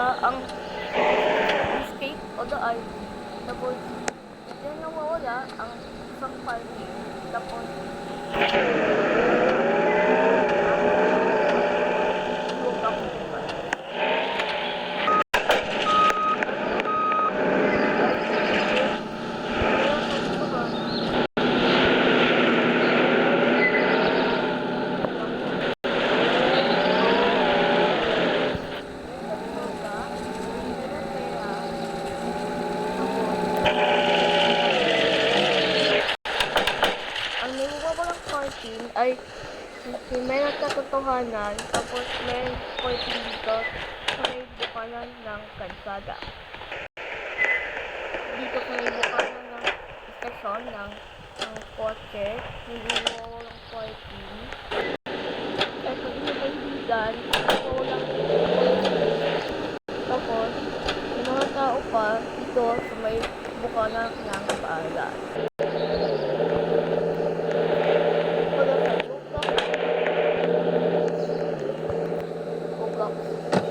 ang escape o daan. Tapos, yan nawawala ang isang parking. Tapos, look up diba? Ang nawawalang parking ay may nagkatotohanan, tapos may parking dito sa may bukanan ng kalsada. Dito sa may bukanan ng istasyon ng kotse, may nawawalang parking. At pag hindi kaibigan, nawawalang parking. Tapos, may mga tao pa dito sa may bukanan ng paaralan. Roblox.